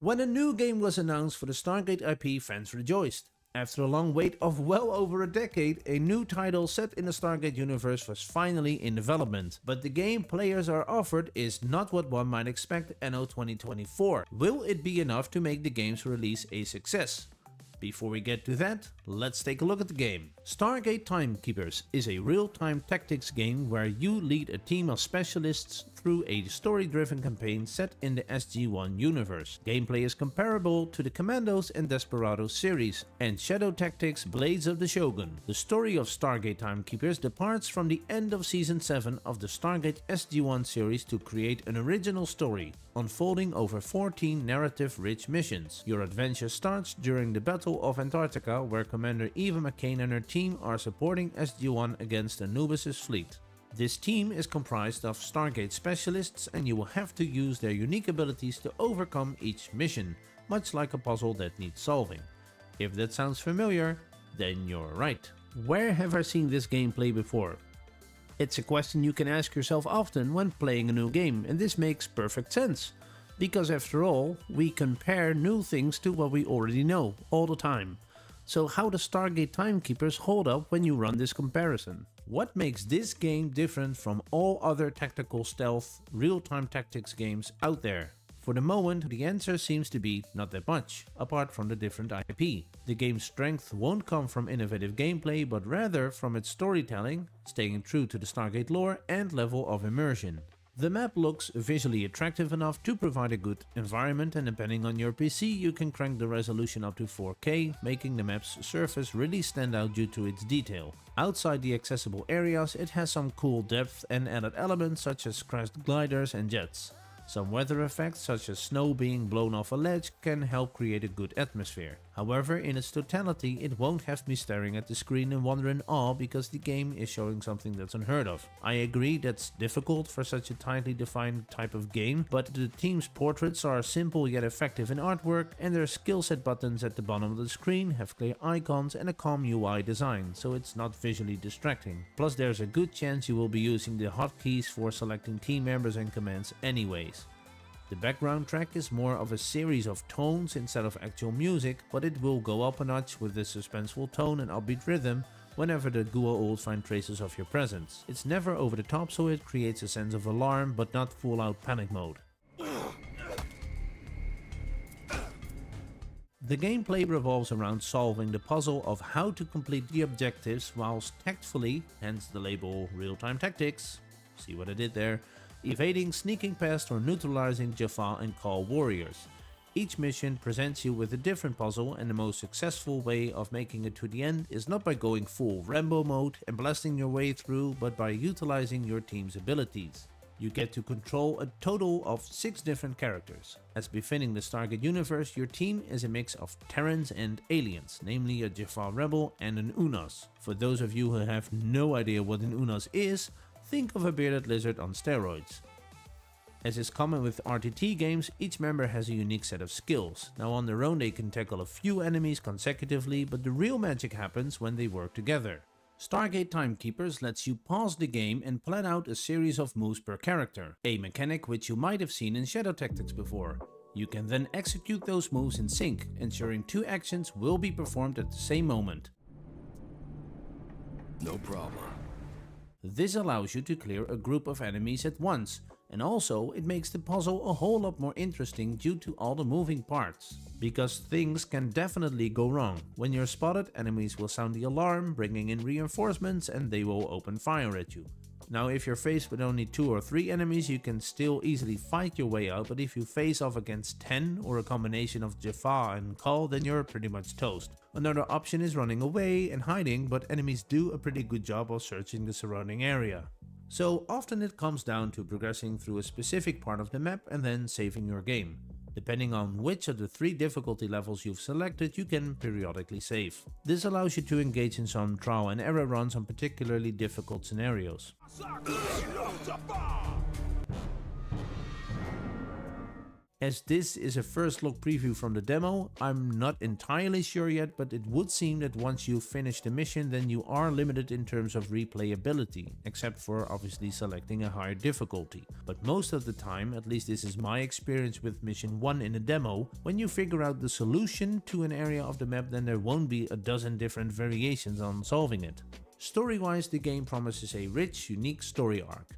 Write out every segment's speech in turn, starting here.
When a new game was announced for the Stargate IP, fans rejoiced. After a long wait of well over a decade, a new title set in the Stargate universe was finally in development. But the game players are offered is not what one might expect anno 2024. Will it be enough to make the game's release a success? Before we get to that, let's take a look at the game. Stargate Timekeepers is a real-time tactics game where you lead a team of specialists through a story-driven campaign set in the SG-1 universe. Gameplay is comparable to the Commandos and Desperados series and Shadow Tactics Blades of the Shogun. The story of Stargate Timekeepers departs from the end of Season 7 of the Stargate SG-1 series to create an original story, unfolding over 14 narrative-rich missions. Your adventure starts during the Battle of Antarctica, where Commander Eva McCain and her team are supporting SG-1 against Anubis' fleet. This team is comprised of Stargate specialists, and you will have to use their unique abilities to overcome each mission, much like a puzzle that needs solving. If that sounds familiar, then you're right. Where have I seen this gameplay before? It's a question you can ask yourself often when playing a new game, and this makes perfect sense. Because after all, we compare new things to what we already know, all the time. So how does Stargate Timekeepers hold up when you run this comparison? What makes this game different from all other tactical stealth, real-time tactics games out there? For the moment, the answer seems to be not that much, apart from the different IP. The game's strength won't come from innovative gameplay, but rather from its storytelling, staying true to the Stargate lore and level of immersion. The map looks visually attractive enough to provide a good environment, and depending on your PC you can crank the resolution up to 4K, making the map's surface really stand out due to its detail. Outside the accessible areas it has some cool depth and added elements such as crashed gliders and jets. Some weather effects such as snow being blown off a ledge can help create a good atmosphere. However, in its totality it won't have me staring at the screen in wonder and awe because the game is showing something that's unheard of. I agree that's difficult for such a tightly defined type of game, but the team's portraits are simple yet effective in artwork, and their skill set buttons at the bottom of the screen have clear icons and a calm UI design, so it's not visually distracting. Plus there's a good chance you will be using the hotkeys for selecting team members and commands anyways. The background track is more of a series of tones instead of actual music, but it will go up a notch with the suspenseful tone and upbeat rhythm whenever the Goa'uld find traces of your presence. It's never over the top, so it creates a sense of alarm, but not full out panic mode. The gameplay revolves around solving the puzzle of how to complete the objectives whilst tactfully, hence the label real-time tactics, see what I did there, evading, sneaking past or neutralizing Jaffa and Call warriors. Each mission presents you with a different puzzle, and the most successful way of making it to the end is not by going full Rambo mode and blasting your way through, but by utilizing your team's abilities. You get to control a total of 6 different characters. As befitting the Stargate universe, your team is a mix of Terrans and aliens, namely a Jaffa rebel and an Unos. For those of you who have no idea what an Unos is, think of a bearded lizard on steroids. As is common with RTT games, each member has a unique set of skills. Now on their own they can tackle a few enemies consecutively, but the real magic happens when they work together. Stargate Timekeepers lets you pause the game and plan out a series of moves per character, a mechanic which you might have seen in Shadow Tactics before. You can then execute those moves in sync, ensuring 2 actions will be performed at the same moment. No problem. This allows you to clear a group of enemies at once, and also it makes the puzzle a whole lot more interesting due to all the moving parts. Because things can definitely go wrong. When you're spotted, enemies will sound the alarm, bringing in reinforcements, and they will open fire at you. Now if you're faced with only 2 or 3 enemies you can still easily fight your way out, but if you face off against 10 or a combination of Jaffa and Call, then you're pretty much toast. Another option is running away and hiding, but enemies do a pretty good job of searching the surrounding area. So often it comes down to progressing through a specific part of the map and then saving your game. Depending on which of the 3 difficulty levels you've selected, you can periodically save. This allows you to engage in some trial and error runs on particularly difficult scenarios. As this is a first look preview from the demo, I'm not entirely sure yet, but it would seem that once you finish the mission, then you are limited in terms of replayability, except for obviously selecting a higher difficulty. But most of the time, at least this is my experience with mission 1 in the demo, when you figure out the solution to an area of the map, then there won't be a dozen different variations on solving it. Story-wise, the game promises a rich, unique story arc.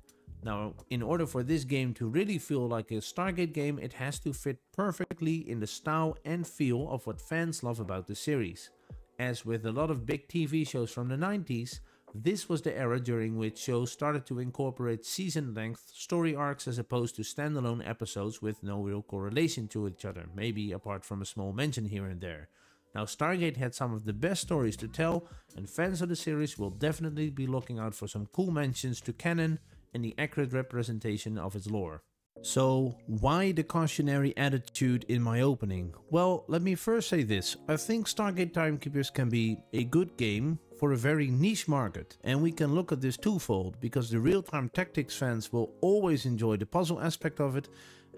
Now, in order for this game to really feel like a Stargate game, it has to fit perfectly in the style and feel of what fans love about the series. As with a lot of big TV shows from the 90s, this was the era during which shows started to incorporate season-length story arcs as opposed to standalone episodes with no real correlation to each other, maybe apart from a small mention here and there. Now, Stargate had some of the best stories to tell, and fans of the series will definitely be looking out for some cool mentions to canon and the accurate representation of its lore. So, why the cautionary attitude in my opening? Well, let me first say this. I think Stargate Timekeepers can be a good game for a very niche market, and we can look at this twofold, because the real-time tactics fans will always enjoy the puzzle aspect of it,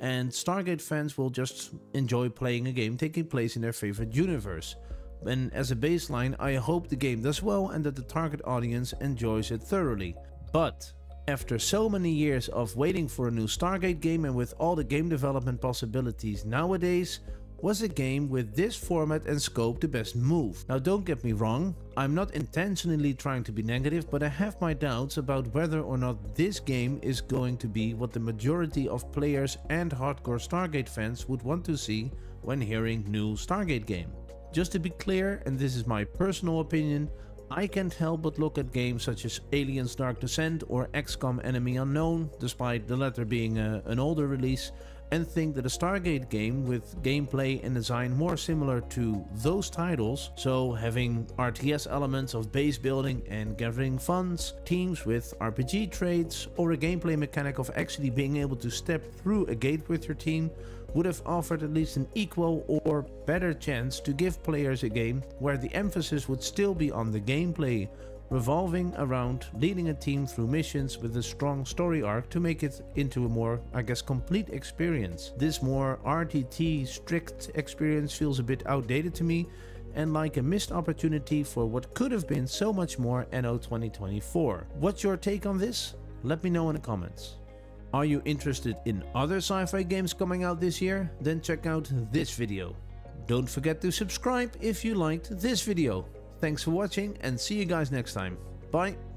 and Stargate fans will just enjoy playing a game taking place in their favorite universe. And as a baseline, I hope the game does well and that the target audience enjoys it thoroughly. But after so many years of waiting for a new Stargate game, and with all the game development possibilities nowadays, was a game with this format and scope the best move? Now, don't get me wrong, I'm not intentionally trying to be negative, but I have my doubts about whether or not this game is going to be what the majority of players and hardcore Stargate fans would want to see when hearing new Stargate game. Just to be clear, and this is my personal opinion, I can't help but look at games such as Aliens Dark Descent or XCOM Enemy Unknown, despite the latter being an older release, and think that a Stargate game with gameplay and design more similar to those titles, so having RTS elements of base building and gathering funds, teams with RPG traits, or a gameplay mechanic of actually being able to step through a gate with your team, would have offered at least an equal or better chance to give players a game where the emphasis would still be on the gameplay, revolving around leading a team through missions with a strong story arc to make it into a more, I guess, complete experience. This more RTT strict experience feels a bit outdated to me, and like a missed opportunity for what could have been so much more anno 2024. What's your take on this? Let me know in the comments. Are you interested in other sci-fi games coming out this year? Then check out this video. Don't forget to subscribe if you liked this video. Thanks for watching and see you guys next time. Bye!